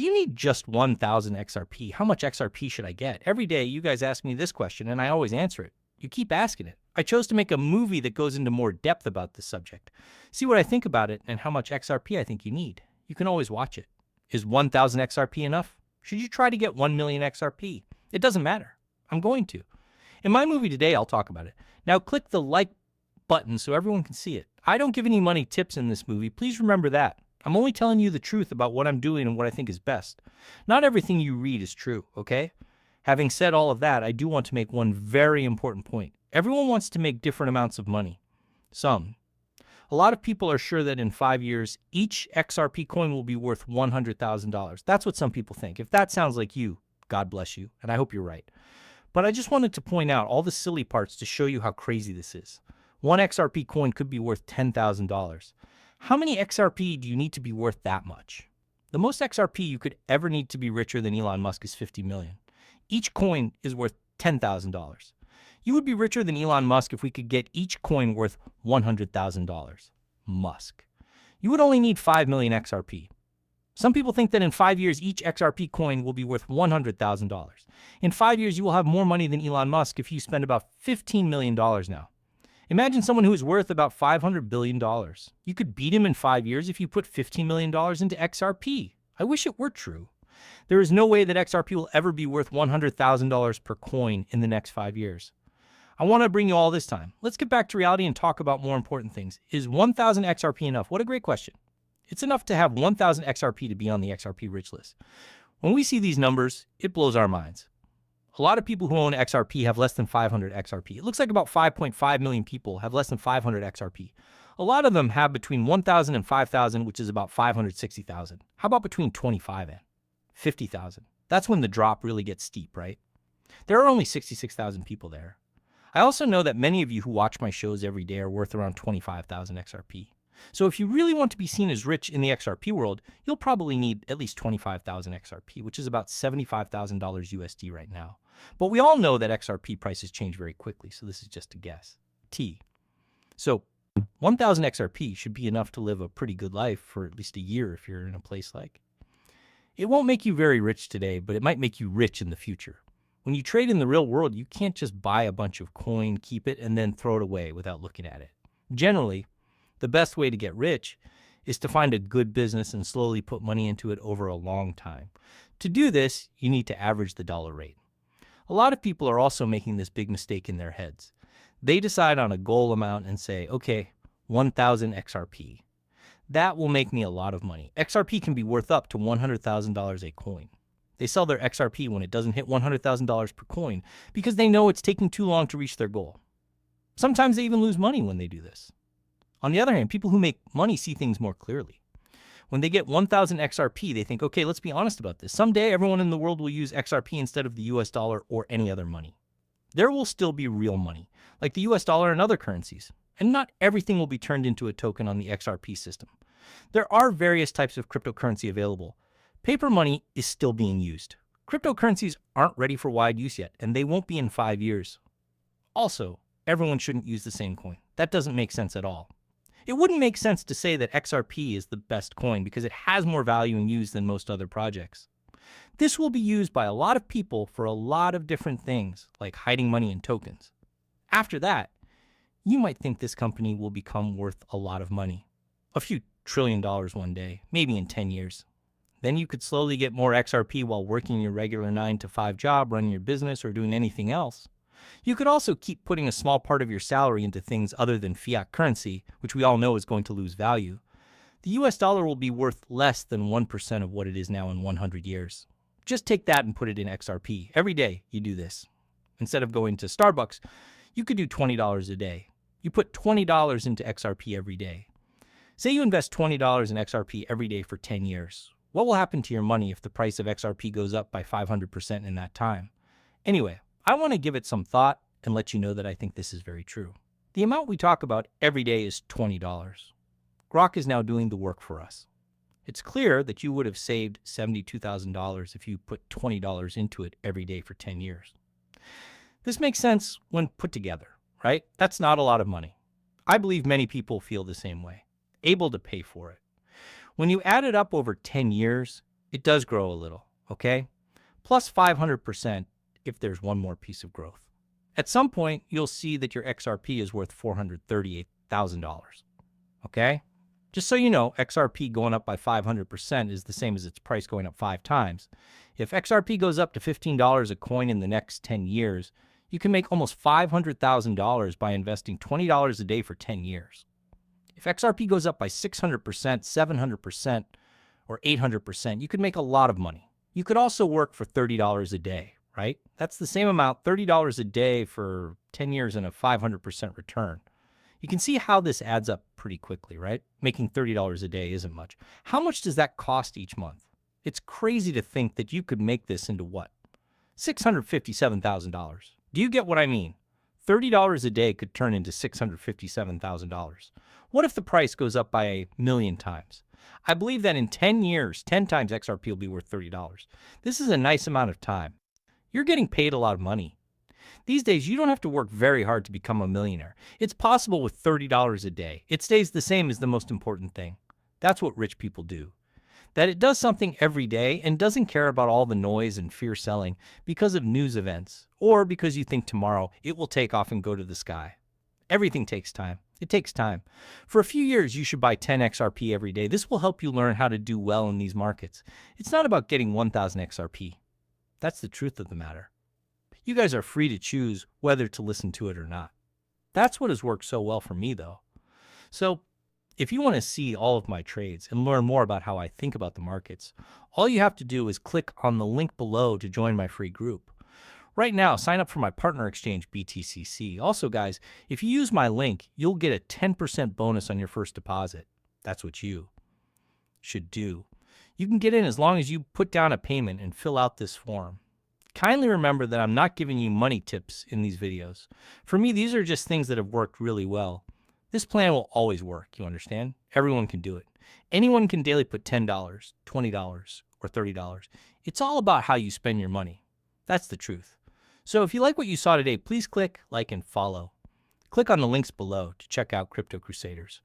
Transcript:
you need just 1,000 XRP? How much XRP should I get? Every day you guys ask me this question and I always answer it. You keep asking it. I chose to make a movie that goes into more depth about this subject. See what I think about it and how much XRP I think you need. You can always watch it. Is 1,000 XRP enough? Should you try to get 1 million XRP? It doesn't matter. I'm going to. In my movie today, I'll talk about it. Now click the like button so everyone can see it. I don't give any money tips in this movie. Please remember that. I'm only telling you the truth about what I'm doing and what I think is best. Not everything you read is true, okay? Having said all of that, I do want to make one very important point. Everyone wants to make different amounts of money. Some. A lot of people are sure that in 5 years, each XRP coin will be worth $100,000. That's what some people think. If that sounds like you, God bless you, and I hope you're right. But I just wanted to point out all the silly parts to show you how crazy this is. One XRP coin could be worth $10,000. How many XRP do you need to be worth that much? The most XRP you could ever need to be richer than Elon Musk is 50 million. Each coin is worth $10,000. You would be richer than Elon Musk if we could get each coin worth $100,000. Musk. You would only need 5 million XRP. Some people think that in 5 years, each XRP coin will be worth $100,000. In 5 years, you will have more money than Elon Musk if you spend about $15 million now. Imagine someone who is worth about $500 billion. You could beat him in 5 years if you put $15 million into XRP. I wish it were true. There is no way that XRP will ever be worth $100,000 per coin in the next 5 years. I want to bring you all this time. Let's get back to reality and talk about more important things. Is 1,000 XRP enough? What a great question. It's enough to have 1,000 XRP to be on the XRP rich list. When we see these numbers, it blows our minds. A lot of people who own XRP have less than 500 XRP. It looks like about 5.5 million people have less than 500 XRP. A lot of them have between 1,000 and 5,000, which is about 560,000. How about between 25 and 50,000? That's when the drop really gets steep, right? There are only 66,000 people there. I also know that many of you who watch my shows every day are worth around 25,000 XRP. So if you really want to be seen as rich in the XRP world, you'll probably need at least 25,000 XRP, which is about $75,000 USD right now. But we all know that XRP prices change very quickly, so this is just a guess. So 1,000 XRP should be enough to live a pretty good life for at least a year if you're in a place like. It won't make you very rich today, but it might make you rich in the future. When you trade in the real world, you can't just buy a bunch of coin, keep it, and then throw it away without looking at it. Generally, the best way to get rich is to find a good business and slowly put money into it over a long time. To do this, you need to average the dollar rate. A lot of people are also making this big mistake in their heads. They decide on a goal amount and say, okay, 1,000 XRP. That will make me a lot of money. XRP can be worth up to $100,000 a coin. They sell their XRP when it doesn't hit $100,000 per coin because they know it's taking too long to reach their goal. Sometimes they even lose money when they do this. On the other hand, people who make money see things more clearly. When they get 1,000 XRP, they think, okay, let's be honest about this. Someday, everyone in the world will use XRP instead of the US dollar or any other money. There will still be real money, like the US dollar and other currencies. And not everything will be turned into a token on the XRP system. There are various types of cryptocurrency available. Paper money is still being used. Cryptocurrencies aren't ready for wide use yet, and they won't be in 5 years. Also, everyone shouldn't use the same coin. That doesn't make sense at all. It wouldn't make sense to say that XRP is the best coin because it has more value in use than most other projects. This will be used by a lot of people for a lot of different things, like hiding money in tokens. After that, you might think this company will become worth a lot of money. A few $1 trillion one day, maybe in 10 years. Then you could slowly get more XRP while working your regular 9-to-5 job, running your business, or doing anything else. You could also keep putting a small part of your salary into things other than fiat currency, which we all know is going to lose value. The US dollar will be worth less than 1% of what it is now in 100 years. Just take that and put it in XRP. Every day you do this. Instead of going to Starbucks, you could do $20 a day. You put $20 into XRP every day. Say you invest $20 in XRP every day for 10 years. What will happen to your money if the price of XRP goes up by 500% in that time? Anyway, I want to give it some thought and let you know that I think this is very true. The amount we talk about every day is $20. Grok is now doing the work for us. It's clear that you would have saved $72,000 if you put $20 into it every day for 10 years. This makes sense when put together, right? That's not a lot of money. I believe many people feel the same way, able to pay for it. When you add it up over 10 years, it does grow a little, okay? Plus 500% if there's one more piece of growth. At some point, you'll see that your XRP is worth $438,000, okay? Just so you know, XRP going up by 500% is the same as its price going up 5 times. If XRP goes up to $15 a coin in the next 10 years, you can make almost $500,000 by investing $20 a day for 10 years. If XRP goes up by 600%, 700%, or 800%, you could make a lot of money. You could also work for $30 a day, right? That's the same amount, $30 a day for 10 years and a 500% return. You can see how this adds up pretty quickly, right? Making $30 a day isn't much. How much does that cost each month? It's crazy to think that you could make this into what? $657,000. Do you get what I mean? $30 a day could turn into $657,000. What if the price goes up by a million times? I believe that in 10 years, 10 times XRP will be worth $30. This is a nice amount of time. You're getting paid a lot of money. These days, you don't have to work very hard to become a millionaire. It's possible with $30 a day. It stays the same is the most important thing. That's what rich people do. That it does something every day and doesn't care about all the noise and fear selling because of news events or because you think tomorrow it will take off and go to the sky. Everything takes time. It takes time. For a few years, you should buy 10 XRP every day. This will help you learn how to do well in these markets. It's not about getting 1,000 XRP. That's the truth of the matter. You guys are free to choose whether to listen to it or not. That's what has worked so well for me, though. So, if you want to see all of my trades and learn more about how I think about the markets, all you have to do is click on the link below to join my free group. Right now, sign up for my partner exchange, BTCC. Also, guys, if you use my link, you'll get a 10% bonus on your first deposit. That's what you should do. You can get in as long as you put down a payment and fill out this form. Kindly remember that I'm not giving you money tips in these videos. For me, these are just things that have worked really well. This plan will always work, you understand? Everyone can do it. Anyone can daily put $10, $20, or $30. It's all about how you spend your money. That's the truth. So if you like what you saw today, please click like and follow. Click on the links below to check out Crypto Crusaders.